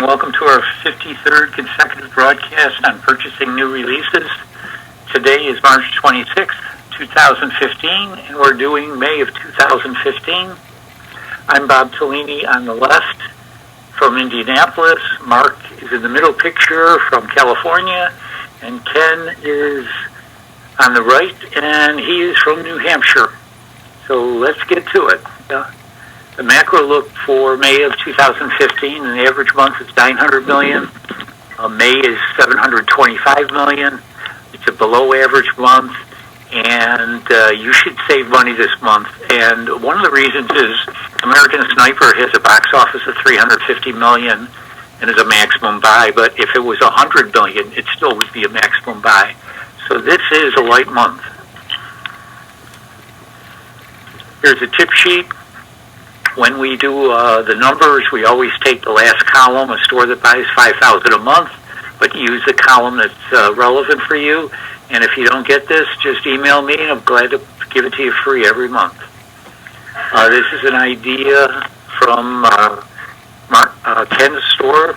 Welcome to our 53rd consecutive broadcast on purchasing new releases. Today is March 26th, 2015, and we're doing May of 2015. I'm Bob Tellini on the left from Indianapolis. Mark is in the middle picture from California, and Ken is on the right, and he is from New Hampshire. So let's get to it. The macro look for May of 2015, and the average month is 900 million. May is 725 million. It's a below average month, and you should save money this month. And one of the reasons is American Sniper has a box office of 350 million and is a maximum buy, but if it was 100 million, it still would be a maximum buy. So this is a light month. Here's a tip sheet. When we do the numbers, we always take the last column, a store that buys 5,000 a month, but use the column that's relevant for you. And if you don't get this, just email me, and I'm glad to give it to you free every month. This is an idea from Ken's store.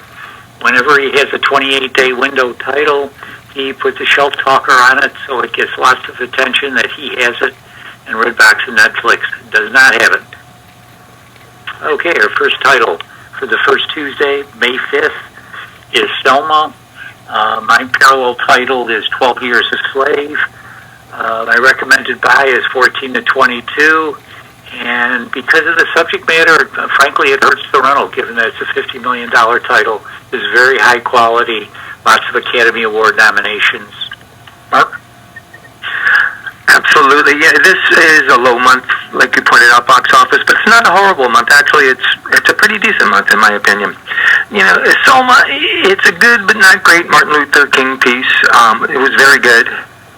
Whenever he has a 28-day window title, he puts a shelf talker on it, so it gets lots of attention that he has it, and Redbox and Netflix does not have it. Okay, our first title for the first Tuesday, May 5th, is Selma. My parallel title is 12 Years a Slave. My recommended buy is 14 to 22. And because of the subject matter, frankly, it hurts the rental, given that it's a $50 million title. It's very high quality, lots of Academy Award nominations. Mark? Absolutely, yeah. This is a low month, like you pointed out, box office, but it's not a horrible month. Actually, it's a pretty decent month, in my opinion. You know, Selma, it's a good but not great Martin Luther King piece. It was very good,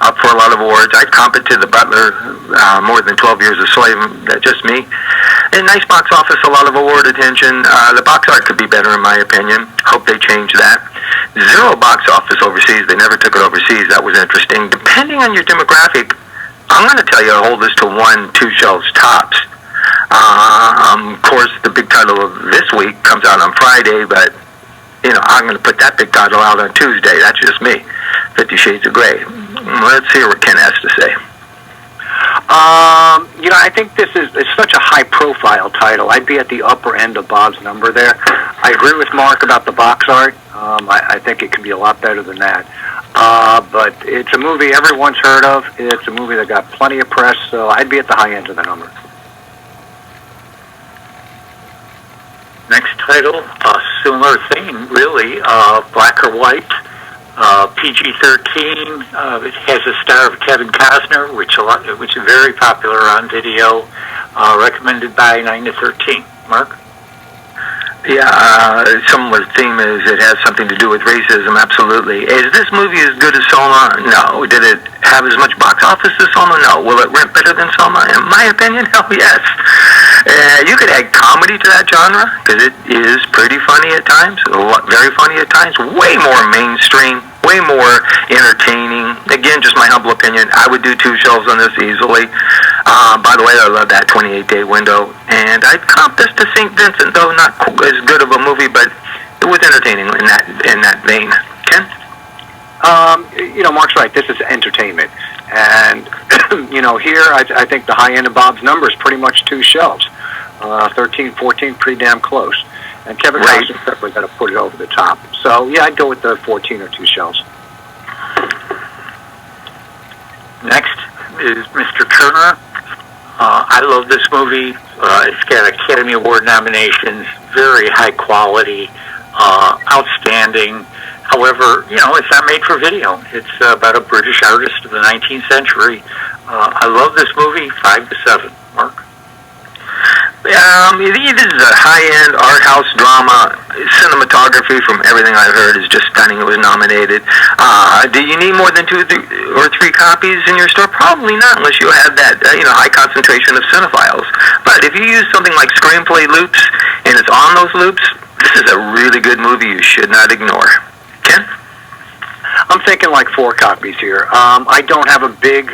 up for a lot of awards. I'd comp it to The Butler, more than 12 Years a Slave. That's just me. And nice box office, a lot of award attention. The box art could be better, in my opinion. Hope they change that. Zero box office overseas. They never took it overseas. That was interesting. Depending on your demographic, I'm going to tell you to hold this to 1-2 shelves tops. Of course, the big title of this week comes out on Friday, but, you know, I'm going to put that big title out on Tuesday. That's just me. 50 Shades of Grey. Let's hear what Ken has to say. You know, I think it's such a high-profile title. I'd be at the upper end of Bob's number there. I agree with Mark about the box art. I think it can be a lot better than that. But it's a movie everyone's heard of. It's a movie that got plenty of press, so I'd be at the high end of the number. Next title, similar theme, really, black or white, PG-13. It has a star of Kevin Costner, which is very popular on video. Recommended by 9 to 13. Mark? Yeah, similar theme is it has something to do with racism, absolutely. Is this movie as good as Selma? No. Did it have as much box office as Selma? No. Will it rent better than Selma? In my opinion, hell yes. You could add comedy to that genre, because it is pretty funny at times, very funny at times, way more mainstream, way more entertaining. Again, just my humble opinion, I would do 2 shelves on this easily. By the way, I love that 28-day window. And I'd comp this to St. Vincent, though not as good of a movie, but it was entertaining in that vein. Ken? You know, Mark's right. This is entertainment. And, you know, here I think the high end of Bob's number is pretty much 2 shelves. 13, 14, pretty damn close. And Kevin Costner definitely got to put it over the top. So, yeah, I'd go with the 14 or 2 shelves. Next is Mr. Turner. I love this movie. It's got Academy Award nominations, very high quality, outstanding. However, you know, it's not made for video. It's about a British artist of the 19th century. I love this movie, 5 to 7. Mark? This is a high-end art house drama. Cinematography, from everything I've heard, is just stunning. It was nominated. Do you need more than 2 or 3 copies in your store? Probably not, unless you have that high concentration of cinephiles. But if you use something like screenplay loops and it's on those loops, this is a really good movie you should not ignore. Ken? I'm thinking like 4 copies here. I don't have a big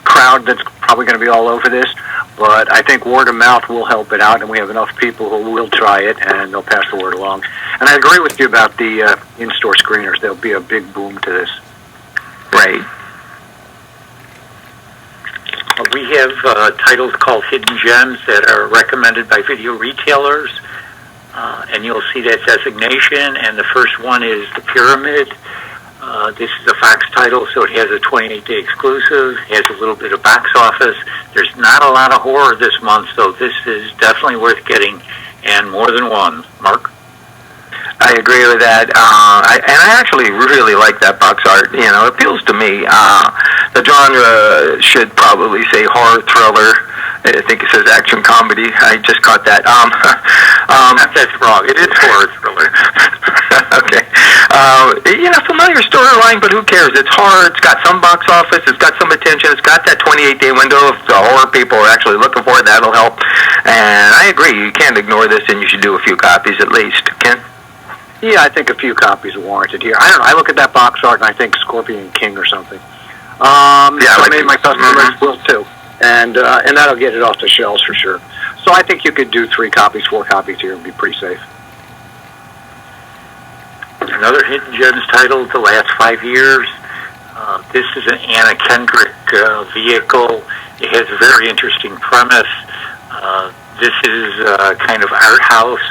crowd that's probably going to be all over this, But I think word of mouth will help it out, and we have enough people who will try it, and they'll pass the word along. And I agree with you about the in-store screeners. There'll be a big boom to this. Right. We have titles called Hidden Gems that are recommended by video retailers, and you'll see that designation. And the first one is The Pyramid. This is a Fox title, so it has a 28-day exclusive, has a little bit of box office. There's not a lot of horror this month, so this is definitely worth getting, and more than one. Mark? I agree with that. I actually really like that box art. You know, it appeals to me. The genre should probably say horror thriller. I think it says action comedy. I just caught that. That's wrong. It is horror thriller. Okay. You know, familiar storyline, but who cares? It's horror. It's got some box office. It's got some attention. It's got that 28-day window. If the horror people are actually looking for it, that'll help. And I agree. You can't ignore this, and you should do a few copies at least. Ken? Yeah, I think a few copies are warranted here. I don't know. I look at that box art and I think Scorpion King or something. Yeah, so maybe my customers will too, and that'll get it off the shelves for sure. So I think you could do 3 copies, 4 copies here, and be pretty safe. Another Hidden Gems title, The Last 5 Years. This is an Anna Kendrick vehicle. It has a very interesting premise. This is kind of art house.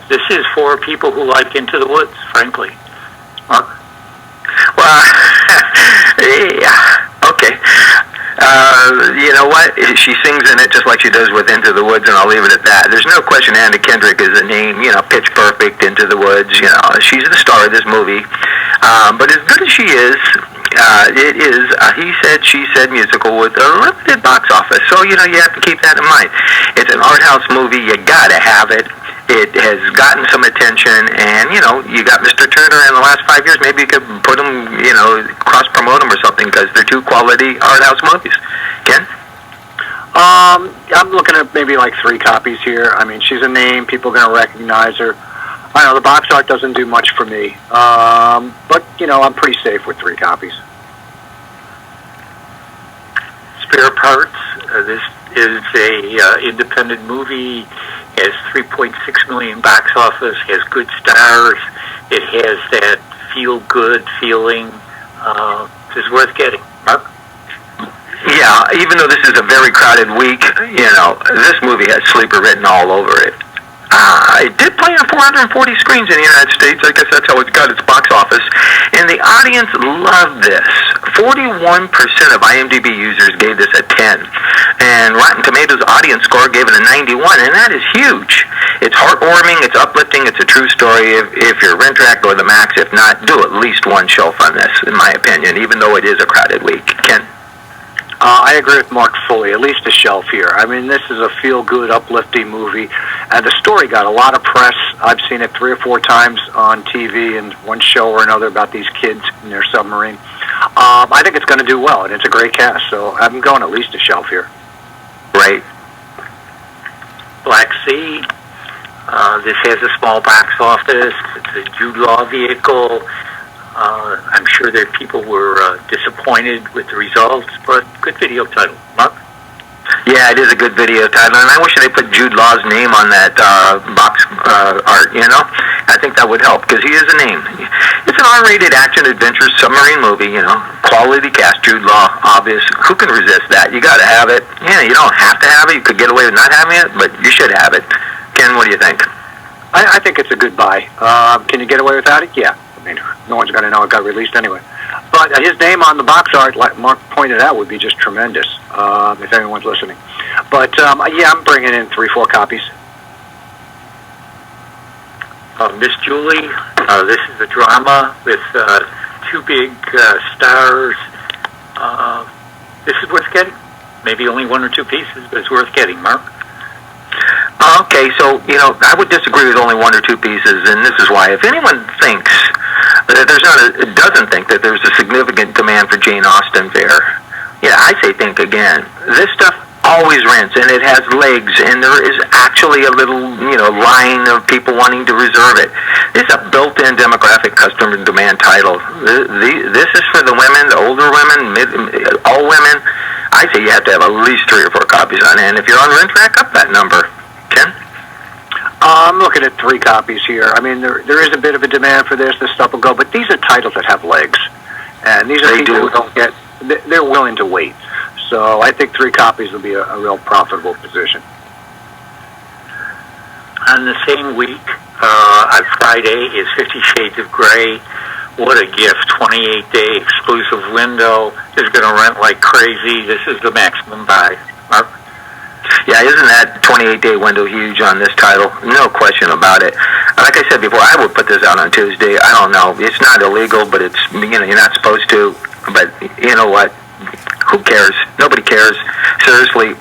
This is for people who like Into the Woods, frankly. Mark? Well, yeah, okay. You know what? She sings in it just like she does with Into the Woods, and I'll leave it at that. There's no question Anna Kendrick is a name, you know, Pitch Perfect, Into the Woods, you know. She's the star of this movie. But as good as she is, it is a he said, she said musical with a limited box office. So, you know, you have to keep that in mind. It's an art house movie. You gotta have it. It has gotten some attention, and, you know, you got Mr. Turner in the last 5 years. Maybe you could put them, you know, cross-promote them or something, because they're 2 quality art house movies. Ken? I'm looking at maybe like 3 copies here. I mean, she's a name. People are going to recognize her. I don't know, the box art doesn't do much for me. But, you know, I'm pretty safe with 3 copies. Spare Parts. This is a independent movie. Has 3.6 million box office. Has good stars. It has that feel-good feeling. This is worth getting. Mark? Yeah, even though this is a very crowded week, you know, this movie has sleeper written all over it. It did play on 440 screens in the United States. I guess that's how it got its box office. And the audience loved this. 41% of IMDb users gave this a 10. And Rotten Tomatoes audience score gave it a 91, and that is huge. It's heartwarming, it's uplifting, it's a true story. If you're Rent-Rack, go to the Max. If not, do at least 1 shelf on this, in my opinion, even though it is a crowded week. Ken? I agree with Mark fully, at least a shelf here. I mean, this is a feel-good, uplifting movie. And the story got a lot of press. I've seen it 3 or 4 times on TV and one show or another about these kids in their submarine. I think it's going to do well, and it's a great cast. So I'm going at least a shelf here. Right. Black Sea. This has a small box office. It's a Jude Law vehicle. I'm sure that people were disappointed with the results, but good video title. Mark? Yeah, it is a good video title, and I wish they put Jude Law's name on that box art, you know? I think that would help, because he is a name. It's an R-rated action-adventure submarine movie, you know? Quality cast, Jude Law, obvious. Who can resist that? You gotta have it. Yeah, you don't have to have it. You could get away with not having it, but you should have it. Ken, what do you think? I think it's a good buy. Can you get away without it? Yeah. I mean, no one's going to know it got released anyway. But his name on the box art, like Mark pointed out, would be just tremendous, if anyone's listening. But, yeah, I'm bringing in 3, 4 copies. Miss Julie. This is a drama with 2 big stars. This is worth getting. Maybe only 1 or 2 pieces, but it's worth getting. Mark? Okay, so, you know, I would disagree with only 1 or 2 pieces, and this is why. If anyone thinks that doesn't think that there's a significant demand for Jane Austen fare, yeah, I say think again. This stuff always rents, and it has legs, and there is actually a little, you know, line of people wanting to reserve it. It's a built-in demographic customer demand title. This is for the women, the older women, all women. I say you have to have at least 3 or 4 copies on hand. If you're on rent, rack up that number. Ken? I'm looking at 3 copies here. I mean, there is a bit of a demand for this. This stuff will go, but these are titles that have legs, and these are They people do. who don't get. They're willing to wait. So I think 3 copies will be a real profitable position. On the same week, on Friday, is 50 Shades of Grey. What a gift. 28-day exclusive window. Is going to rent like crazy. This is the maximum buy. Mark? Yeah, isn't that 28-day window huge on this title? No question about it. Like I said before, I would put this out on Tuesday. I don't know. It's not illegal, but it's, you're not supposed to. But you know what? Who cares? Nobody cares. Seriously,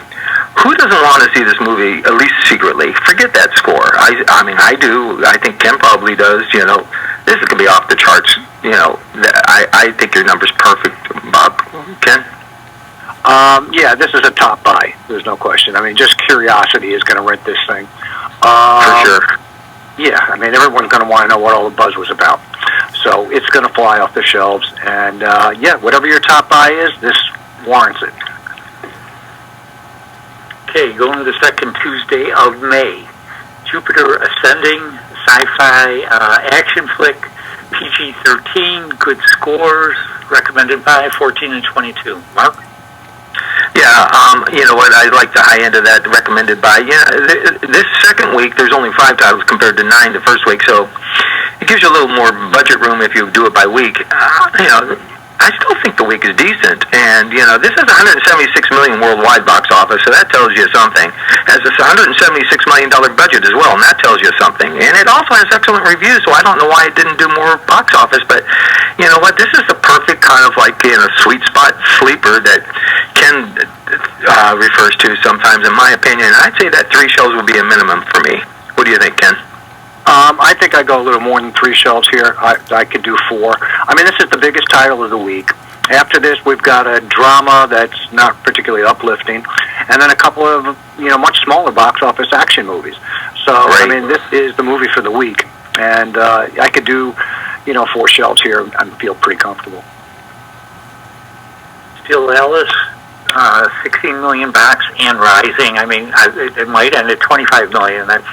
who doesn't want to see this movie, at least secretly? Forget that score. I mean, I do. I think Ken probably does. This is going to be off the charts. I think your number's perfect, Bob. Ken? Yeah, this is a top buy. There's no question. I mean, just curiosity is going to rent this thing. For sure. Yeah, I mean, everyone's going to want to know what all the buzz was about. So it's going to fly off the shelves. And, yeah, whatever your top buy is, this warrants it. Okay, going to the second Tuesday of May. Jupiter Ascending, sci-fi action flick, PG-13, good scores, recommended by 14 and 22. Mark? Yeah, you know what? I like the high end of that recommended by. Yeah, this second week, there's only 5 titles compared to 9 the first week, so it gives you a little more budget room if you do it by week. I still think the week is decent, and this has $176 million worldwide box office, so that tells you something. It has a $176 million budget as well, and that tells you something. And it also has excellent reviews, so I don't know why it didn't do more box office. But you know what? This is the perfect kind of sweet spot sleeper that Ken refers to sometimes. In my opinion, I'd say that 3 shows would be a minimum for me. What do you think, Ken? I think I go a little more than 3 shelves here. I could do 4. I mean, this is the biggest title of the week. After this, we've got a drama that's not particularly uplifting, and then a couple of much smaller box office action movies. So Right. I mean, this is the movie for the week, and I could do 4 shelves here and feel pretty comfortable. Still Alice, 16 million box and rising. I mean, it might end at 25 million. That's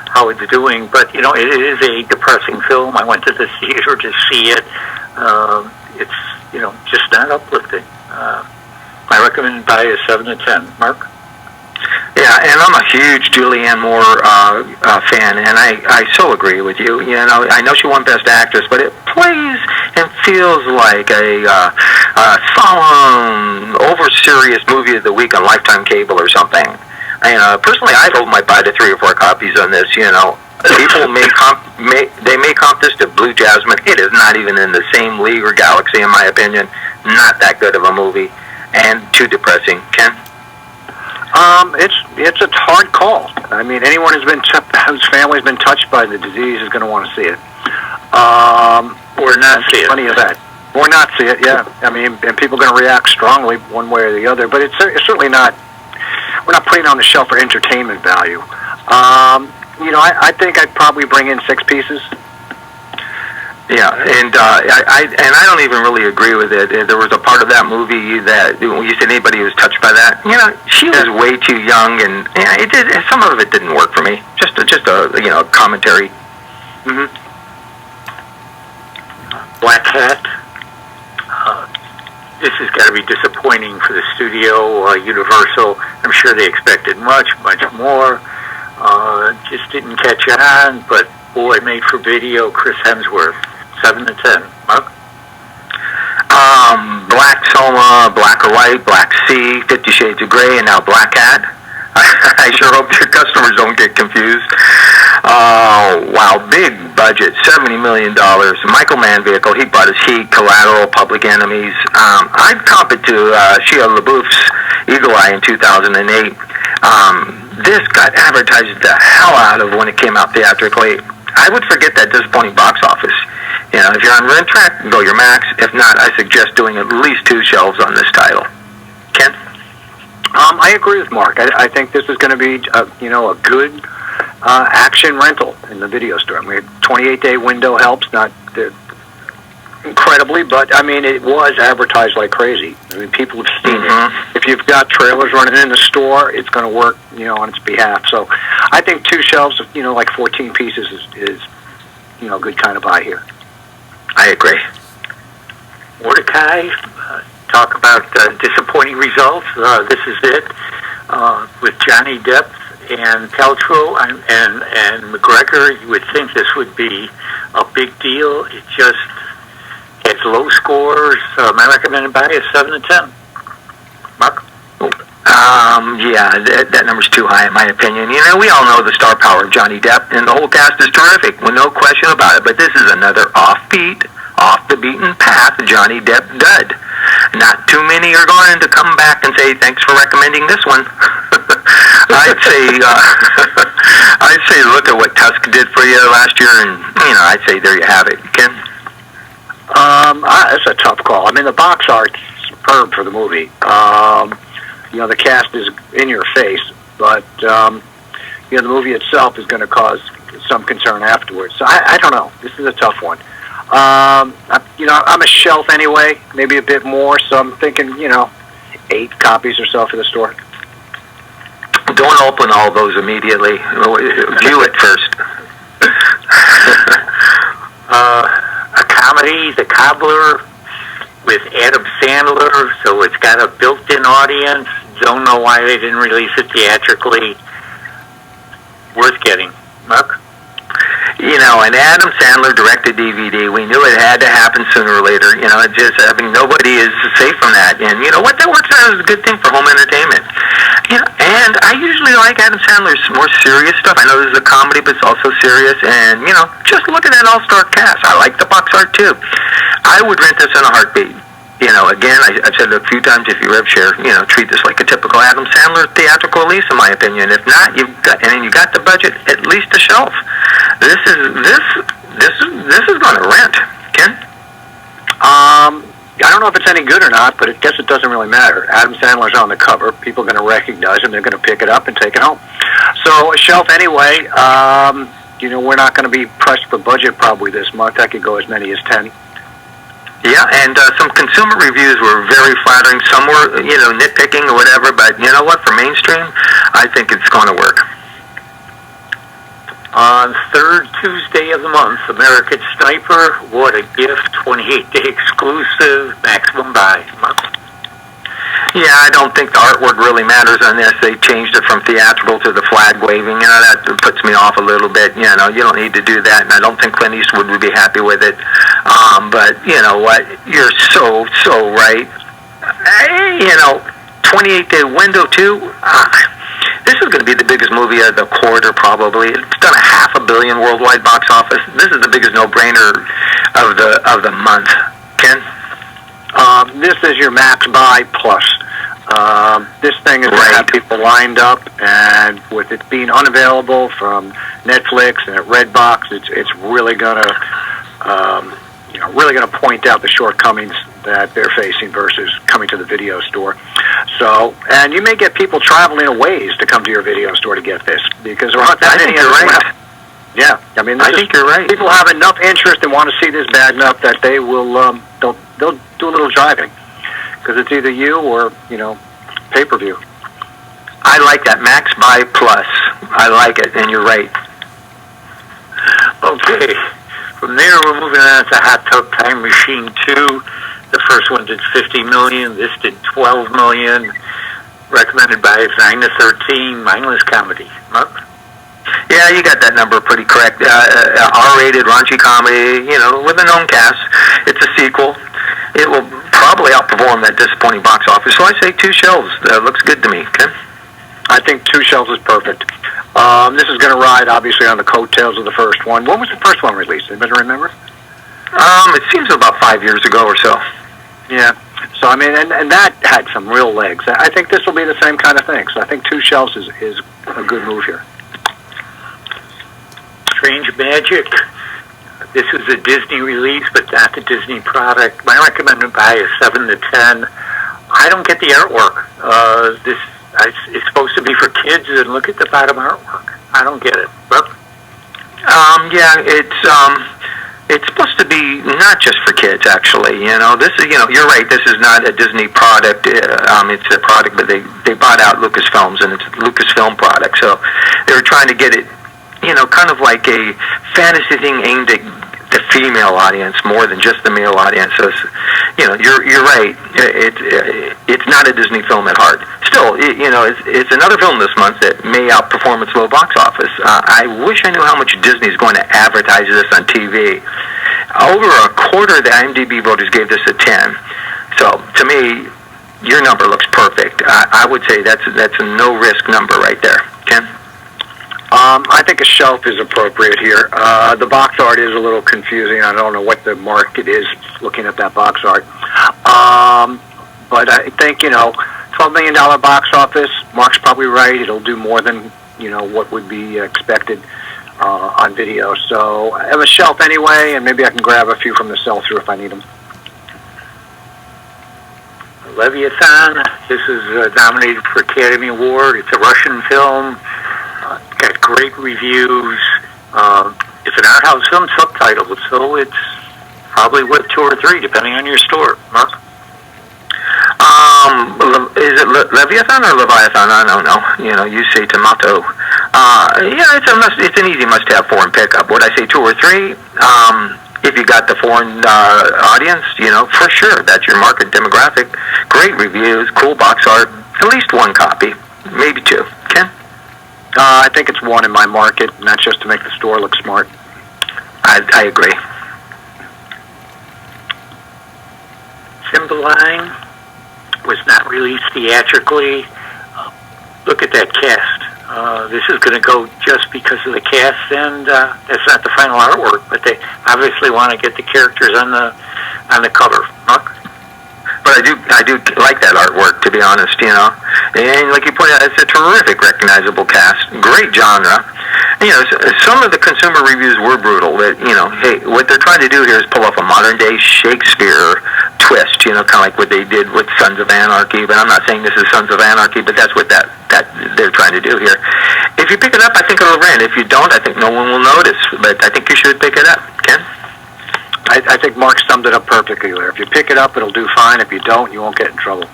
how it's doing, but it is a depressing film. I went to the theater to see it. It's just not uplifting. My recommended buy is 7 to 10. Mark? Yeah, and I'm a huge Julianne Moore fan, and I so agree with you. I know she won Best Actress, but it plays and feels like a solemn, over-serious movie of the week on Lifetime Cable or something. Personally, I'd hold my buy to 3 or 4 copies on this. People may comp this to Blue Jasmine. It is not even in the same league or galaxy, in my opinion. Not that good of a movie, and too depressing. Ken? It's a hard call. I mean, anyone whose family's been touched by the disease is going to want to see it. Or not see it. Plenty of that. Or not see it. Yeah. I mean, and people are going to react strongly one way or the other. But it's certainly not. We're not putting it on the shelf for entertainment value. I think I'd probably bring in 6 pieces. Yeah, and I don't even really agree with it. There was a part of that movie that when you said anybody was touched by that, she was way too young, and some of it didn't work for me. Just a commentary. Mm-hmm. Black Hat. This has got to be disappointing for the studio, Universal. I'm sure they expected much, much more. Just didn't catch on, but boy, made for video, Chris Hemsworth, 7 to 10. Mark? Black Soma, Black or White, Black Sea, 50 Shades of Grey, and now Black Hat. I sure hope your customers don't get confused. Wow, big budget, $70 million. Michael Mann vehicle, he bought his Heat, Collateral, Public Enemies. I'd comp it to Shia LaBeouf's Eagle Eye in 2008. This got advertised the hell out of when it came out theatrically. I would forget that disappointing box office. If you're on rent track, go your max. If not, I suggest doing at least 2 shelves on this title. Ken? I agree with Mark. I think this is going to be, a good action rental in the video store. I mean, 28-day window helps. incredibly, but I mean, it was advertised like crazy. I mean, people have seen it. If you've got trailers running in the store, it's going to work, on its behalf. So, I think 2 shelves of, like 14 pieces is a good kind of buy here. I agree. Mordecai, talk about disappointing results. This is it with Johnny Depp and Paltrow and McGregor. You would think this would be a big deal. It just has low scores. My recommended buy is 7 to 10. Mark? Yeah, that number's too high in my opinion. We all know the star power of Johnny Depp, and the whole cast is terrific, with no question about it. But this is another off the beaten path Johnny Depp dud. Not too many are going to come back and say thanks for recommending this one. I'd say look at what Tusk did for you last year, and I'd say there you have it. Ken? That's a tough call. I mean, the box art's superb for the movie. The cast is in your face, but the movie itself is going to cause some concern afterwards. So I don't know. This is a tough one. I'm a shelf anyway, maybe a bit more. So I'm thinking, 8 copies or so for the store. Don't open all those immediately. View it first. A comedy, The Cobbler, with Adam Sandler, so it's got a built-in audience. Don't know why they didn't release it theatrically. Worth getting. Mark? An Adam Sandler directed DVD. We knew it had to happen sooner or later. Nobody is safe from that. And what, that works out as a good thing for home entertainment. And I usually like Adam Sandler's more serious stuff. I know this is a comedy, but it's also serious. And, just look at that all-star cast. I like the box art, too. I would rent this in a heartbeat. Again, I've said it a few times, if you rev share, treat this like a typical Adam Sandler theatrical release, in my opinion. If not, you got the budget, at least a shelf. This is going to rent. Ken? I don't know if it's any good or not, but I guess it doesn't really matter. Adam Sandler's on the cover. People are going to recognize him. They're going to pick it up and take it home. So a shelf anyway. We're not going to be pressed for budget probably this month. I could go as many as 10. Yeah, and some consumer reviews were very flattering. Some were, nitpicking or whatever, but you know what? For mainstream, I think it's going to work. On third Tuesday of the month, American Sniper, what a gift, 28-day exclusive, maximum buy. Yeah, I don't think the artwork really matters on this. They changed it from theatrical to the flag waving. That puts me off a little bit. You don't need to do that, and I don't think Clint Eastwood would be happy with it. But you know what? You're so right. 28-day window too. This is going to be the biggest movie of the quarter, probably. It's done $500 million worldwide box office. This is the biggest no-brainer of the month. Ken? This is your max buy plus. This thing is going to have people lined up, and with it being unavailable from Netflix and at Redbox, it's really going to point out the shortcomings that they're facing versus coming to the video store. So, and you may get people traveling a ways to come to your video store to get this, because there aren't that many. Right. Yeah, I mean, I think you're right. People have enough interest and want to see this bad enough that they will they'll do a little driving, because it's either you or pay-per-view. I like that max buy plus. I like it, and you're right. Okay, from there we're moving on to Hot Tub Time Machine 2. The first one did 50 million. This did 12 million. Recommended by 9 to 13. Mindless comedy. Mark? Yeah, you got that number pretty correct. R-rated raunchy comedy, with a known cast. It's a sequel. It will probably outperform that disappointing box office. So I say 2 shelves. Looks good to me. Okay? I think 2 shelves is perfect. This is going to ride, obviously, on the coattails of the first one. When was the first one released? Anybody remember? It seems about 5 years ago or so. Yeah. So, I mean, and that had some real legs. I think this will be the same kind of thing. So I think 2 shelves is a good move here. Strange Magic. This is a Disney release, but not the Disney product. My recommended buy is 7 to 10. I don't get the artwork. It's supposed to be for kids, and look at the bottom artwork. I don't get it. Look. Yeah, it's it's supposed to be not just for kids, actually. This is, you're right, this is not a Disney product. It's a product, but they bought out Lucasfilms, and it's a Lucasfilm product. So they were trying to get it, kind of like a fantasy thing aimed at the female audience more than just the male audience. So, you're right. It's not a Disney film at heart. Still, it's another film this month that may outperform its low box office. I wish I knew how much Disney's going to advertise this on TV. Over a quarter of the IMDb voters gave this a 10. So, to me, your number looks perfect. I would say that's a no-risk number right there. Ken? I think a shelf is appropriate here. The box art is a little confusing. I don't know what the market is looking at that box art. But I think, $12 million box office, Mark's probably right. It'll do more than, what would be expected on video. So I have a shelf anyway, and maybe I can grab a few from the sell-through if I need them. Leviathan. This is nominated for Academy Award. It's a Russian film. Got great reviews. It's an art house film, subtitled, so it's probably worth 2 or 3, depending on your store. Mark? Is it Leviathan or Leviathan? I don't know. You say tomato. It's an easy must-have foreign pickup. Would I say 2 or 3? If you got the foreign audience, for sure, that's your market demographic. Great reviews, cool box art, at least 1 copy, maybe 2. Ken? I think it's 1 in my market, and that's just to make the store look smart. I agree. Cymbal Line was not released theatrically. Look at that cast. This is going to go just because of the cast, and that's not the final artwork, but they obviously want to get the characters on the cover. Mark? But I do like that artwork, to be honest, And like you pointed out, it's a terrific, recognizable cast. Great genre. Some of the consumer reviews were brutal. That, hey, what they're trying to do here is pull off a modern-day Shakespeare twist, kind of like what they did with Sons of Anarchy. But I'm not saying this is Sons of Anarchy, but that's what that they're trying to do here. If you pick it up, I think it'll rent. If you don't, I think no one will notice. But I think you should pick it up. Ken? I think Mark summed it up perfectly there. If you pick it up, it'll do fine. If you don't, you won't get in trouble.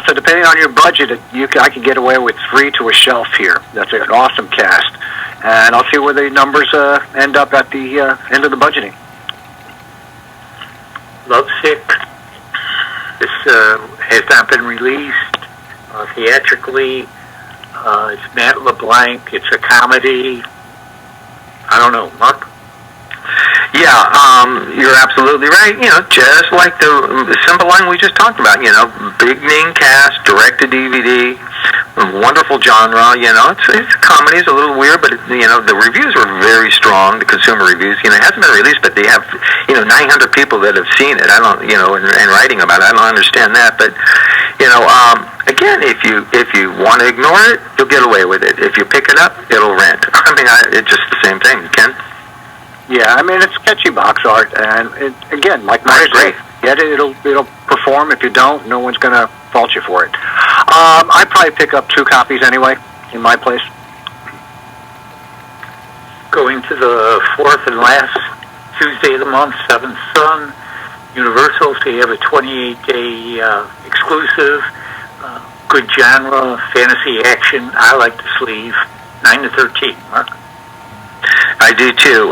So depending on your budget, I can get away with 3 to a shelf here. That's an awesome cast. And I'll see where the numbers end up at the end of the budgeting. Lovesick. This has not been released theatrically. It's Matt LeBlanc. It's a comedy. I don't know. Mark? Yeah, you're absolutely right. Just like the Cymbal Line we just talked about, big name cast, direct to DVD, wonderful genre, it's a comedy, it's a little weird, but, the reviews were very strong, the consumer reviews. It hasn't been released, but they have, 900 people that have seen it. I don't, and writing about it. I don't understand that, but, again, if you want to ignore it, you'll get away with it. If you pick it up, it'll rent. It's just the same thing, Ken. Yeah, it's sketchy box art, and again, like Mark said, get it, it'll perform. If you don't, no one's going to fault you for it. I'd probably pick up 2 copies anyway, in my place. Going to the 4th and last Tuesday of the month, 7th Sun, Universal, so you have a 28-day exclusive, good genre, fantasy action. I like the sleeve, 9 to 13. Mark? I do too.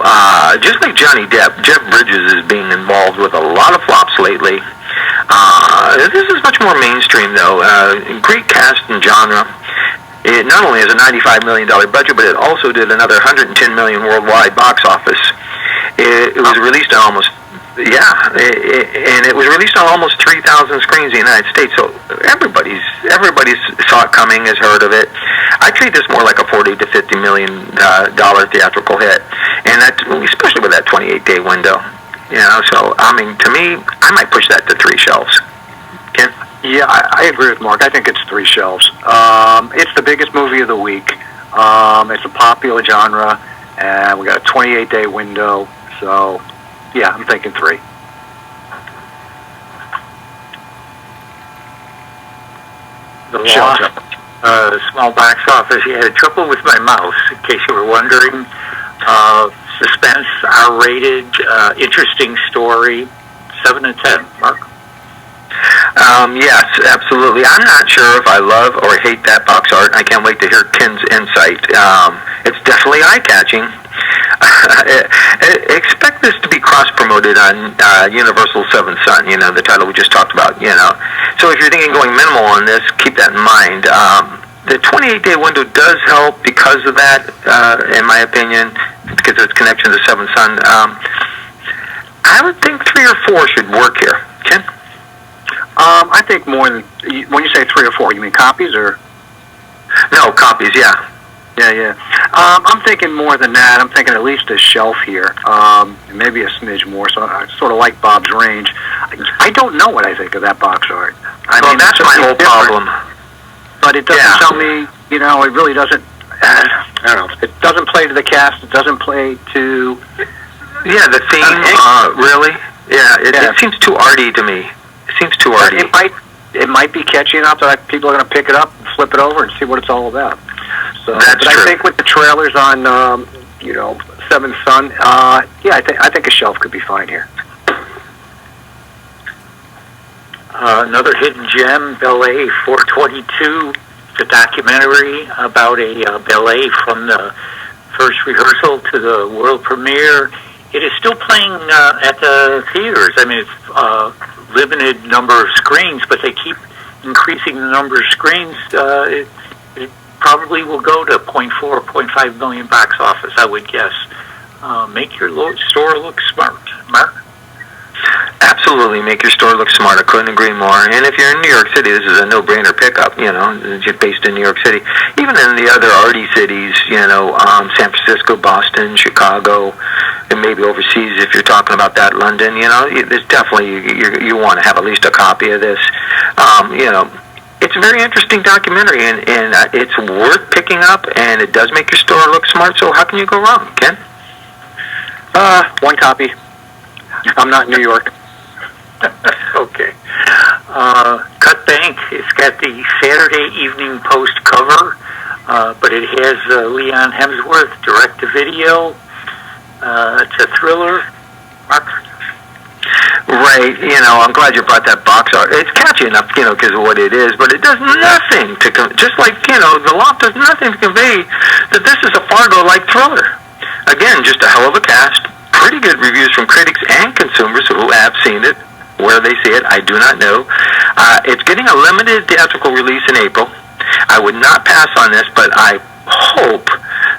Just like Johnny Depp, Jeff Bridges is being involved with a lot of flops lately. This is much more mainstream, though. Great cast and genre. It not only has a $95 million budget, but it also did another $110 million worldwide box office. It was released on and it was released on almost 3,000 screens in the United States. So everybody saw it coming, has heard of it. I treat this more like a $40 to $50 million theatrical hit, and that, especially with that 28-day window. So to me, I might push that to 3 shelves. Ken? Yeah, I agree with Mark. I think it's 3 shelves. It's the biggest movie of the week. It's a popular genre, and we got a 28-day window. So, yeah, I'm thinking 3. The small box office. You had trouble with my mouse, in case you were wondering. Suspense, R-rated, interesting story, 7 and 10. Mark? Yes, absolutely. I'm not sure if I love or hate that box art. I can't wait to hear Ken's insight. It's definitely eye-catching. Expect this to be cross-promoted on Universal 7 Sun, the title we just talked about, So if you're thinking going minimal on this, keep that in mind. The 28-day window does help because of that, in my opinion, because of its connection to 7 Sun. I would think 3 or 4 should work here. Ken? I think more than, when you say 3 or 4, you mean copies or? No, copies, yeah. Yeah. I'm thinking more than that. I'm thinking at least a shelf here, maybe a smidge more. So I sort of like Bob's range. I don't know what I think of that box art. I mean, that's my whole problem. But it doesn't tell me, it really doesn't, I don't know, it doesn't play to the cast, it doesn't play to... Yeah, the theme, really? Yeah, it seems too arty to me. It seems too arty. It might be catchy enough that people are going to pick it up, flip it over, and see what it's all about. So, that's true. I think with the trailers on, 7 Sun, I think a shelf could be fine here. Another hidden gem, Ballet 422. It's a documentary about a ballet from the first rehearsal to the world premiere. It is still playing at the theaters. I mean, it's limited number of screens, but they keep increasing the number of screens. It probably will go to 0.4, 0.5 million box office, I would guess. Make your store look smart. Mark? Absolutely, make your store look smart. I couldn't agree more. And if you're in New York City, this is a no-brainer pickup, you're based in New York City. Even in the other arty cities, San Francisco, Boston, Chicago, and maybe overseas if you're talking about that, London, there's definitely, you want to have at least a copy of this. It's a very interesting documentary, and it's worth picking up, and it does make your store look smart, so how can you go wrong, Ken? 1 copy. I'm not in New York. Okay. Cut Bank, it's got the Saturday Evening Post cover, but it has Leon Hemsworth direct-to-video. It's a thriller. Mark? Right, I'm glad you brought that box art. It's catchy enough, because of what it is, but it does nothing to, just like, The Loft does nothing to convey that this is a Fargo-like thriller. Again, just a hell of a cast. Pretty good reviews from critics and consumers who have seen it. Where they see it, I do not know. It's getting a limited theatrical release in April. I would not pass on this, but I hope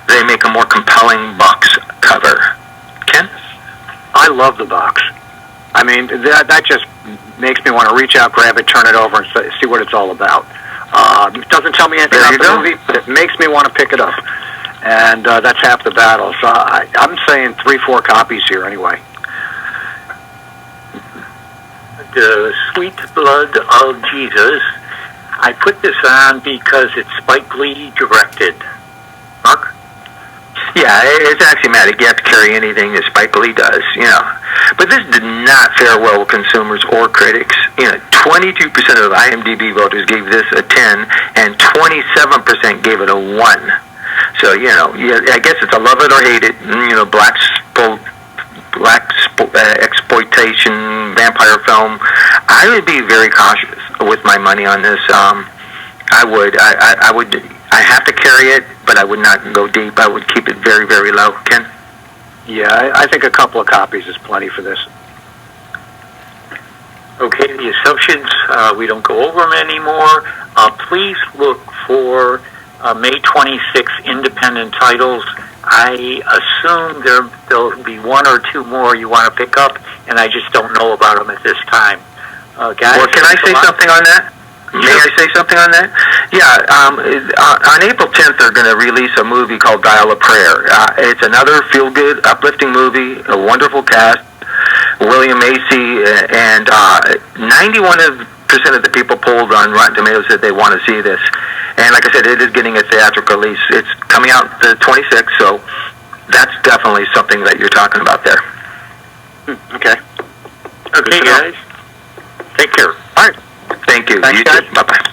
they make a more compelling box cover. Ken? I love the box. I mean, that just makes me want to reach out, grab it, turn it over, and see what it's all about. It doesn't tell me anything about the movie, but it makes me want to pick it up. And that's half the battle. So I'm saying 3, 4 copies here anyway. The Sweet Blood of Jesus. I put this on because it's Spike Lee directed. Mark? Yeah, it's axiomatic. You have to carry anything that Spike Lee does, But this did not fare well with consumers or critics. 22% of IMDb voters gave this a 10, and 27% gave it a 1. So, I guess it's a love it or hate it, black exploitation vampire film. I would be very cautious with my money on this. I have to carry it, but I would not go deep. I would keep it very, very low. Ken? Yeah, I think a couple of copies is plenty for this. Okay, the assumptions, we don't go over them anymore. Please look for May 26 independent titles. I assume there'll be 1 or 2 more you want to pick up, and I just don't know about them at this time. Guys, well, can I say something on that? May I say something on that? Yeah, on April 10th, they're going to release a movie called Dial a Prayer. It's another feel-good, uplifting movie, a wonderful cast, William Macy, and 91% of the people polled on Rotten Tomatoes said they want to see this. And like I said, it is getting a theatrical release. It's coming out the 26th, so that's definitely something that you're talking about there. Okay. Okay, guys. Take care. All right. Thank you. Thanks, You guys. too. Bye-bye.